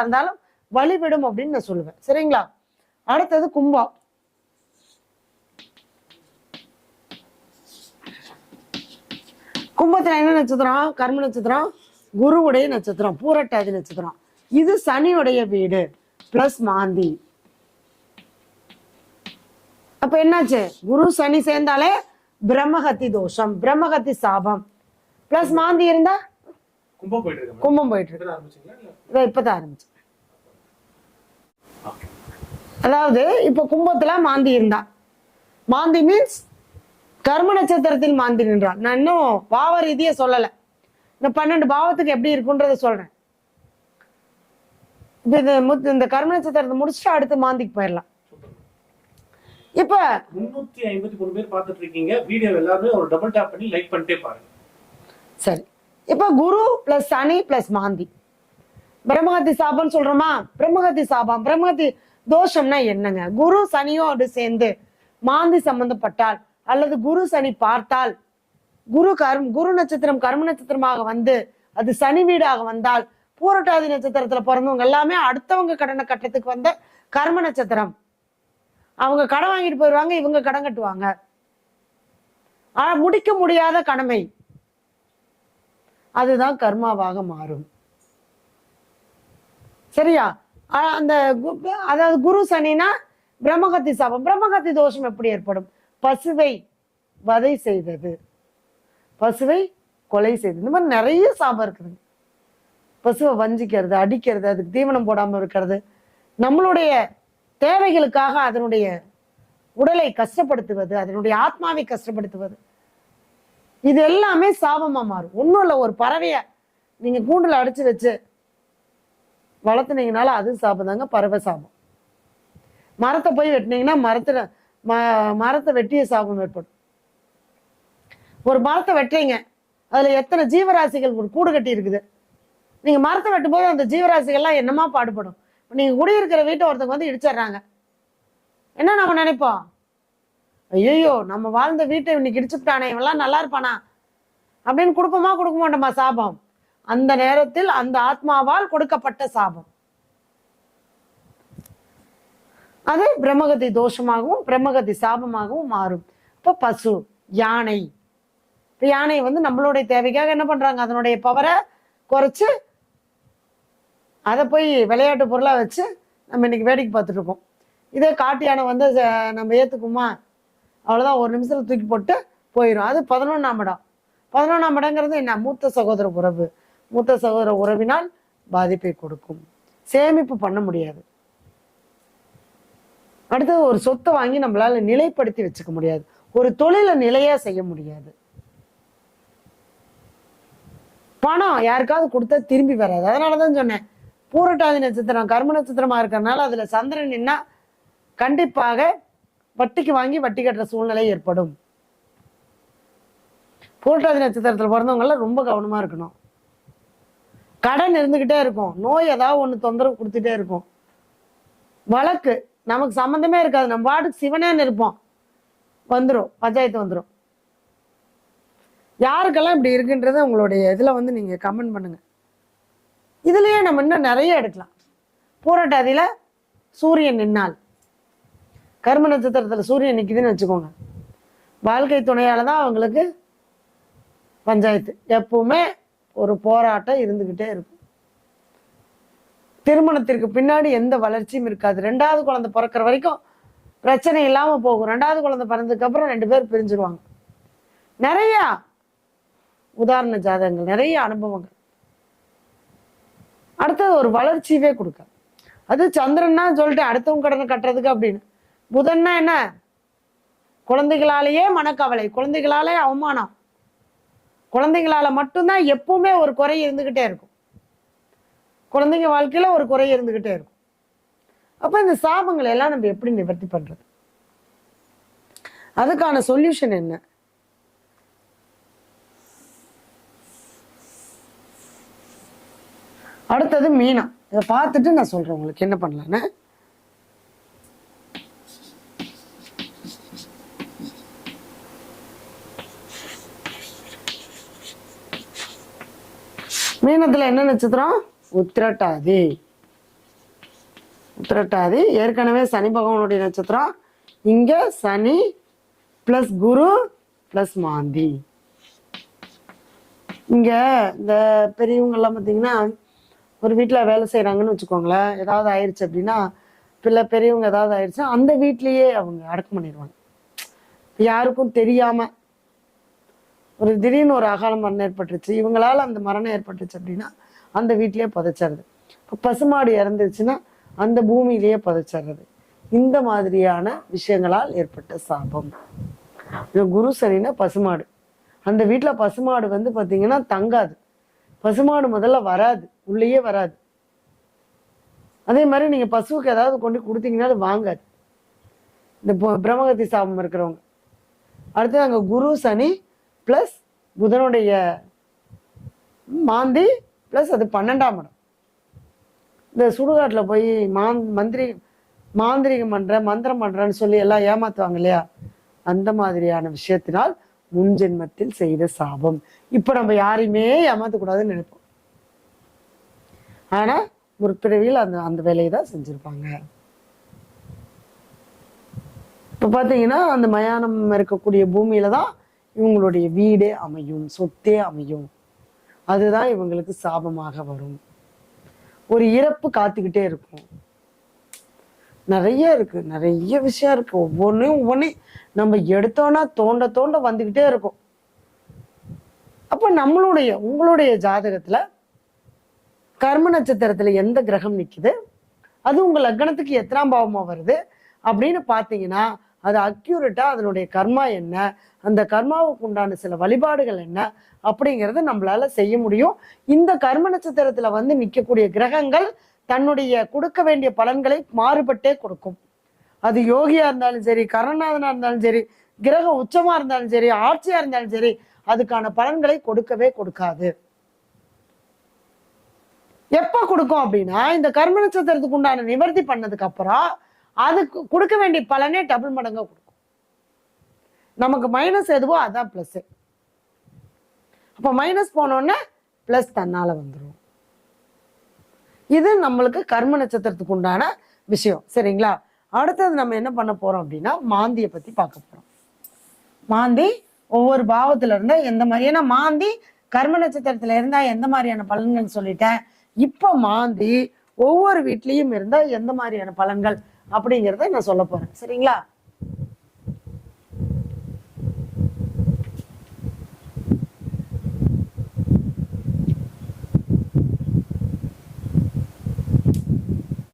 இருந்தாலும் வழிவிடும் அப்படின்னு நான் சொல்லுவேன். சரிங்களா? அடுத்தது கும்பம். கும்பத்துல என்ன நட்சத்திரம்? கர்ம நட்சத்திரம், குருவுடைய நட்சத்திரம், பூரட்டாதி நட்சத்திரம். இது சனியுடைய வீடு பிளஸ் மாந்தி. அப்ப என்னாச்சு? குரு சனி சேர்ந்தாலே பிரம்மஹத்தி தோஷம், பிரம்மஹத்தி சாபம். பிளஸ் மாந்தி இருந்தா கும்பம் போயிட்டு இருக்கு. இப்பதான் ஆரம்பிச்சு. அதாவது இப்ப கும்பத்துல மாந்தி இருந்தா, மாந்தி மீன்ஸ் கர்ம நட்சத்திரத்தில் மாந்தி நின்றான். நான் இன்னும் பாவ ரீதியை சொல்லல, இந்த 12 பாவத்துக்கு எப்படி இருக்குன்றத சொல்றேன். இப்ப இந்த கர்ம நட்சத்திரத்தை முடிச்சுட்டு அடுத்து மாந்திக்கு போயிடலாம். இப்ப 353 பேர் பார்த்துட்டு இருக்கீங்க. வீடியோ எல்லாரும் ஒரு டபுள் டாப் பண்ணி லைக் பண்ணிட்டே பாருங்க. சரி, இப்ப குரு பிளஸ் சனி பிளஸ் மாந்தி பிரம்மஹத்தி சாபம் சொல்றோமா? பிரம்மஹத்தி சாபம், பிரம்மஹத்தி தோஷம்னா என்னங்க? குரு சனியோடு சேர்ந்து மாந்தி சம்பந்தப்பட்டால் அல்லது குரு சனி பார்த்தால், குரு நட்சத்திரம் கர்ம நட்சத்திரமாக வந்து அது சனி வீடாக வந்தால், பூரட்டாதி நட்சத்திரத்துல பிறந்தவங்க எல்லாமே அடுத்தவங்க கடனை கட்டத்துக்கு வந்த கர்ம நட்சத்திரம். அவங்க கடன் வாங்கிட்டு போயிடுவாங்க, இவங்க கடன் கட்டுவாங்க. ஆனா முடிக்க முடியாத கடமை, அதுதான் கர்மாவாக மாறும். சரியா? அந்த அதாவது குரு சனினா பிரம்மஹத்தி சாபம். பிரம்மஹத்தி தோஷம் எப்படி ஏற்படும்? பசுவை வதை செய்தது, பசுவை கொலை செய்தது, இந்த மாதிரி நிறைய சாபம் இருக்குது. பசுவை வஞ்சிக்கிறது, அடிக்கிறது, அதுக்கு தீவனம் போடாம இருக்கிறது, நம்மளுடைய தேவைகளுக்காக அதனுடைய உடலை கஷ்டப்படுத்துவது, அதனுடைய ஆத்மாவை கஷ்டப்படுத்துவது, இது எல்லாமே சாபமா மாறும். ஒன்றும் இல்லை, ஒரு பறவைய நீங்க கூண்டுல அடிச்சு வச்சு வளர்த்துனீங்கனால அது சாபம் தாங்க, பறவை சாபம். மரத்தை போய் வெட்டினீங்கன்னா மரத்தை வெட்டிய சாபம் ஏற்படும். ஒரு மரத்தை வெட்டுறீங்க, அதுல எத்தனை ஜீவராசிகள் ஒரு கூடு கட்டி இருக்குது. நீங்க மரத்தை வெட்டும் போது அந்த ஜீவராசிகள்லாம் என்னமா பாடுபடும். நீங்க குடியிருக்கிற வீட்டை ஒருத்தவங்க வந்து இடிச்சிடுறாங்க, என்ன நம்ம நினைப்போம்? ஐயோ, நம்ம வாழ்ந்த வீட்டை இன்னைக்கு இடிச்சுட்டானே, இவெல்லாம் நல்லா இருப்பானா அப்படின்னு கொடுப்போமா கொடுக்க மாட்டோமா சாபம்? அந்த நேரத்தில் அந்த ஆத்மாவால் கொடுக்கப்பட்ட சாபம் அது பிரம்மகதி தோஷமாகவும் பிரம்மகதி சாபமாகவும் மாறும். இப்ப பசு, யானை, இப்ப யானை வந்து நம்மளுடைய தேவைக்காக என்ன பண்றாங்க, அதனுடைய பவரை குறைச்சு அதை போய் விளையாட்டு பொருளா வச்சு நம்ம இன்னைக்கு வேடிக்கை பார்த்துட்டு இருக்கோம். இதே காட்டு யானை வந்து நம்ம ஏத்துக்குமா? அவ்வளவுதான், ஒரு நிமிஷத்துல தூக்கி போட்டு போயிடும். அது 11ஆம் இடம். 11ஆம் இடங்கிறது என்ன? மூத்த சகோதர உறவு. மூத்த சகோதர உறவினால் பாதிப்பை கொடுக்கும். சேமிப்பு பண்ண முடியாது. அடுத்தது, ஒரு சொத்தை வாங்கி நம்மளால நிலைப்படுத்தி வச்சுக்க முடியாது. ஒரு தொழிலை நிலையா செய்ய முடியாது. பணம் யாருக்காவது கொடுத்தா திரும்பி வராது. அதனாலதான் சொன்னேன், பூரட்டாதி நட்சத்திரம் கர்ம நட்சத்திரமா இருக்கிறதுனால அதுல சந்திரன் நின்னா கண்டிப்பாக வட்டிக்கு வாங்கி வட்டி கட்டுற சூழ்நிலை ஏற்படும். பூரட்டாதி நட்சத்திரத்துல பிறந்தவங்க எல்லாம் ரொம்ப கவனமா இருக்கணும். கடன் இருந்துகிட்டே இருக்கும், நோய் ஏதாவது ஒண்ணு தொந்தரவு கொடுத்துட்டே இருக்கும், வழக்கு நமக்கு சம்மந்தமே இருக்காது, நம்ம பாட்டுக்கு சிவனேன்னு இருப்போம், வந்துடும், பஞ்சாயத்து வந்துடும். யாருக்கெல்லாம் இப்படி இருக்குன்றத உங்களுடைய இதுல வந்து நீங்க கமெண்ட் பண்ணுங்க. இதுலயே நம்ம இன்னும் நிறைய எடுக்கலாம். பூரட்டாதியில சூரியன் நின்னால், கர்ம நட்சத்திரத்துல சூரியன் நிக்குதுன்னு வச்சுக்கோங்க, வாழ்க்கை துணையால தான் அவங்களுக்கு பஞ்சாயத்து. எப்பவுமே ஒரு போராட்டம் இருந்துகிட்டே இருக்கும். திருமணத்திற்கு பின்னாடி எந்த வளர்ச்சியும் இருக்காது. 2வது குழந்தை பிறக்கிற வரைக்கும் பிரச்சனை இல்லாம போகும். 2வது குழந்தை பிறந்ததுக்கு அப்புறம் 2 பேர் பிரிஞ்சிருவாங்க. நிறைய உதாரண ஜாதகங்கள், நிறைய அனுபவங்கள். அடுத்தது ஒரு வளர்ச்சியவே கொடுக்க. அது சந்திரன்னா சொல்லிட்டு அடுத்தவங்க கடனை கட்டுறதுக்கு அப்படின்னு. புதன்னா என்ன? குழந்தைகளாலேயே மனக்கவலை, குழந்தைகளாலே அவமானம், குழந்தைகளால மட்டும்தான் எப்பவுமே ஒரு குறை இருந்துகிட்டே இருக்கும். குழந்தைங்க வாழ்க்கையில ஒரு குறை இருந்துகிட்டே இருக்கும். அப்ப இந்த சாபங்களை எல்லாம் நம்ம எப்படி நிவர்த்தி பண்றது? அதுக்கான சொல்யூஷன் என்ன? அடுத்தது மீனம். இதை பார்த்துட்டு நான் சொல்றேன் உங்களுக்கு என்ன பண்ணலான்னு. மீனத்துல என்ன நட்சத்திரம்? உத்திரட்டாதி. உத்திரட்டாதி ஏற்கனவே சனி பகவானுடைய நட்சத்திரம். இங்க சனி பிளஸ் குரு பிளஸ் மாந்தி. இங்க இந்த பெரியவங்க எல்லாம் பார்த்தீங்கன்னா ஒரு வீட்டில் வேலை செய்கிறாங்கன்னு வச்சுக்கோங்களேன், ஏதாவது ஆயிடுச்சு அப்படின்னா பெரியவங்க ஏதாவது ஆயிடுச்சு அந்த வீட்லேயே அவங்க அடக்கம் பண்ணிடுவாங்க. யாருக்கும் தெரியாம ஒரு திடீர்னு ஒரு அகால மரணம் ஏற்பட்டுருச்சு, இவங்களால அந்த மரணம் ஏற்பட்டுச்சு அப்படின்னா அந்த வீட்லயே புதைச்சிடுறது. இப்போ பசுமாடு இறந்துருச்சுன்னா அந்த பூமியிலேயே புதைச்சிடுறது. இந்த மாதிரியான விஷயங்களால் ஏற்பட்ட சாபம். குரு சனின்னா பசுமாடு. அந்த வீட்டில் பசுமாடு வந்து பார்த்தீங்கன்னா தங்காது. பசுமாடு முதல்ல வராது, உள்ளேயே வராது. அதே மாதிரி நீங்க பசுவுக்கு ஏதாவது கொண்டு கொடுத்தீங்கன்னா அது வாங்காது. இந்த பிரம்மகத்தி சாபம் இருக்கிறவங்க. அடுத்து அங்க குரு சனி பிளஸ் புதனுடைய மாந்தி பிளஸ் அது 12ஆம் இடம். இந்த சுடுகாட்டில் போய் மாந்திரிகம் பண்ற மந்திரம் பண்றேன்னு சொல்லி எல்லாம் ஏமாத்துவாங்க இல்லையா, அந்த மாதிரியான விஷயத்தினால் முன்ஜென்மத்தில் செய்த சாபம். இப்ப நம்ம யாரையுமே ஏமாத்தக்கூடாதுன்னு நினைப்போம், ஆனா முற்பிறவியில் அந்த வேலையை தான் செஞ்சிருப்பாங்க. இப்ப பாத்தீங்கன்னா அந்த மயானம் இருக்கக்கூடிய பூமியில தான் இவங்களுடைய வீடே அமையும், சொத்தே அமையும். அதுதான் இவங்களுக்கு சாபமாக வரும். ஒரு இறப்பு காத்துக்கிட்டே இருக்கும். நிறைய இருக்கு, நிறைய விஷயம் இருக்கு. ஒவ்வொன்றையும் நம்ம எடுத்தோம்னா தோண்ட தோண்ட வந்துகிட்டே இருக்கும். அப்ப உங்களுடைய ஜாதகத்துல கர்ம நட்சத்திரத்துல எந்த கிரகம் நிக்குது, அது உங்க லக்னத்துக்கு எத்தனாம் பாவமா வருது அப்படின்னு பாத்தீங்கன்னா அது அக்யூரேட்டா அதனுடைய கர்மா என்ன, அந்த கர்மாவுக்கு உண்டான சில வழிபாடுகள் என்ன அப்படிங்கறத நம்மளால செய்ய முடியும். இந்த கர்ம நட்சத்திரத்துல வந்து நிக்கக்கூடிய கிரகங்கள் தன்னுடைய கொடுக்க வேண்டிய பலன்களை மாறுபட்டே கொடுக்கும். அது யோகியா இருந்தாலும் சரி, கரணநாதனா இருந்தாலும் சரி, கிரக உச்சமா இருந்தாலும் சரி, ஆட்சியா இருந்தாலும் சரி, அதுக்கான பலன்களை கொடுக்கவே கொடுக்காது. எப்ப கொடுக்கும் அப்படின்னா இந்த கர்ம நட்சத்திரத்துக்கு உண்டான நிவர்த்தி பண்ணதுக்கு அப்புறம் அதுக்கு கொடுக்க வேண்டிய பலனே டபுள் மடங்கா கொடுக்கும். நமக்கு மைனஸ் எதுவோ அதான் பிளஸ். அப்ப மைனஸ் போனோடனே பிளஸ் தன்னால வந்துடும். இது நம்மளுக்கு கர்ம நட்சத்திரத்துக்கு உண்டான விஷயம். சரிங்களா? அடுத்தது நம்ம என்ன பண்ண போறோம் அப்படின்னா மாந்தியை பத்தி பார்க்க போறோம். மாந்தி ஒவ்வொரு பாவத்துல இருந்தா எந்த மாதிரி, ஏன்னா மாந்தி கர்ம நட்சத்திரத்துல இருந்தா எந்த மாதிரியான பலன்கள் சொல்லிட்டேன். இப்ப மாந்தி ஒவ்வொரு வீட்லயும் இருந்தா எந்த மாதிரியான பலன்கள் அப்படிங்கிறத நான் சொல்ல போறேன். சரிங்களா?